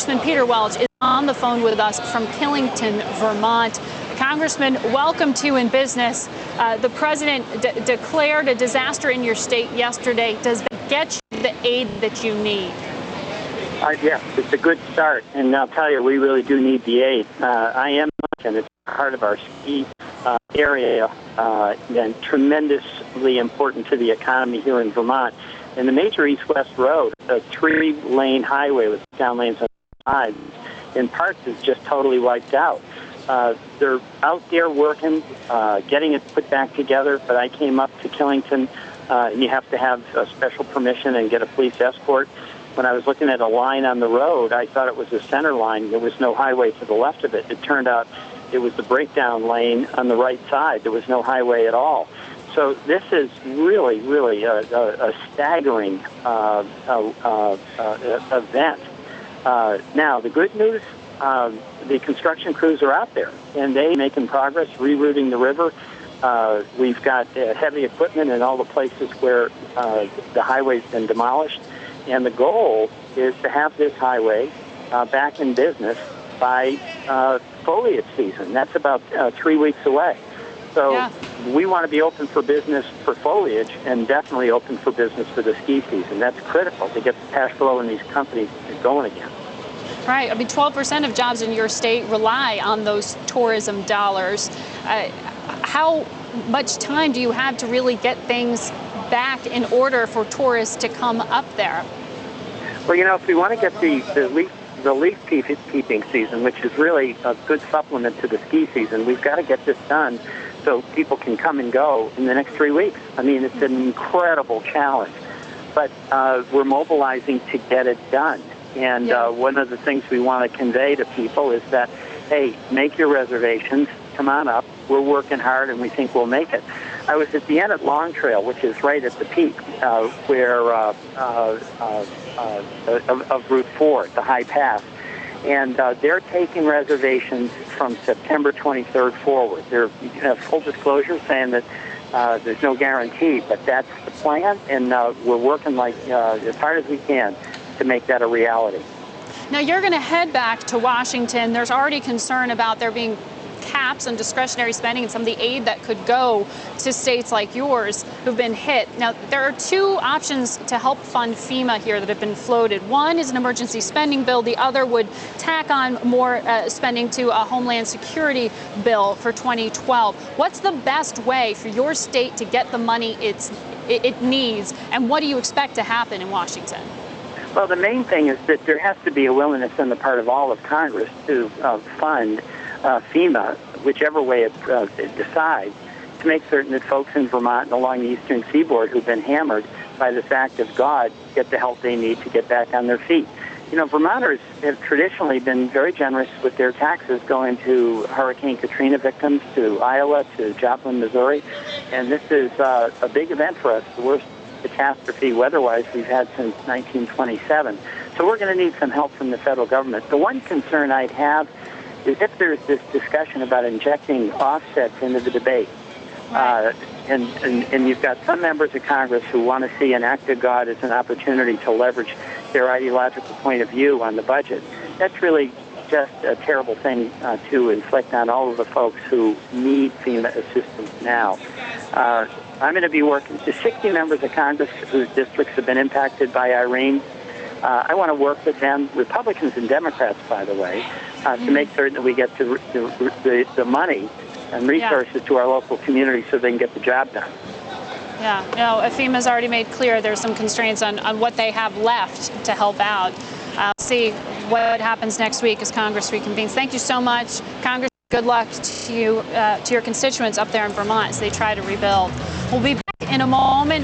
Congressman Peter Welch is on the phone with us from Killington, Vermont. Congressman, welcome to In Business. The president declared a disaster in your state yesterday. Does that get you the aid that you need? Yes, it's a good start, and I'll tell you, we really do need the aid. I am, and it's part of our ski area, and tremendously important to the economy here in Vermont. And the major east-west road, a 3-lane highway with down lanes on the sides, in parts is just totally wiped out. They're out there working, getting it put back together, but I came up to Killington, and you have to have a special permission and get a police escort. When I was looking at a line on the road, I thought it was a center line. There was no highway to the left of it. It turned out it was the breakdown lane on the right side. There was no highway at all. So this is really, really a staggering event. Now, the good news, the construction crews are out there, and they're making progress rerouting the river. We've got heavy equipment in all the places where the highway's been demolished. And the goal is to have this highway back in business by foliage season. That's about 3 weeks away. So we want to be open for business for foliage and definitely open for business for the ski season. That's critical to get the cash flow in these companies going again. Right. I mean, 12% of jobs in your state rely on those tourism dollars. How much time do you have to really get things back in order for tourists to come up there? Well, you know, if we want to get the leaf keeping season, which is really a good supplement to the ski season, we've got to get this done so people can come and go in the next 3 weeks. I mean, it's an incredible challenge, but we're mobilizing to get it done. And one of the things we want to convey to people is that, hey, make your reservations, come on up. We're working hard, and we think we'll make it. I was at the end at Long Trail, which is right at the peak where of Route 4, the high pass. And they're taking reservations from September 23rd forward. They're full disclosure saying that there's no guarantee, but that's the plan, and we're working like as hard as we can to make that a reality. Now, you're going to head back to Washington. There's already concern about there being caps on discretionary spending and some of the aid that could go to states like yours who've been hit. Now, there are two options to help fund FEMA here that have been floated. One is an emergency spending bill. The other would tack on more spending to a Homeland Security bill for 2012. What's the best way for your state to get the money it needs, and what do you expect to happen in Washington? Well, the main thing is that there has to be a willingness on the part of all of Congress to fund FEMA, whichever way it decides, to make certain that folks in Vermont and along the eastern seaboard who've been hammered by this act of God get the help they need to get back on their feet. You know, Vermonters have traditionally been very generous with their taxes going to Hurricane Katrina victims, to Iowa, to Joplin, Missouri, and this is a big event for us, the worst catastrophe weather-wise we've had since 1927. So we're going to need some help from the federal government. The one concern I'd have is if there's this discussion about injecting offsets into the debate. And you've got some members of Congress who want to see an act of God as an opportunity to leverage their ideological point of view on the budget. That's really just a terrible thing to inflict on all of the folks who need FEMA assistance now. I'm going to be working to 60 members of Congress whose districts have been impacted by Irene. I want to work with them, Republicans and Democrats, by the way, to make certain that we get the money and resources to our local community so they can get the job done. Yeah, no, FEMA's already made clear there's some constraints on what they have left to help out. I'll see what happens next week as Congress reconvenes. Thank you so much, Congress. Good luck to you, to your constituents up there in Vermont as they try to rebuild. We'll be back in a moment.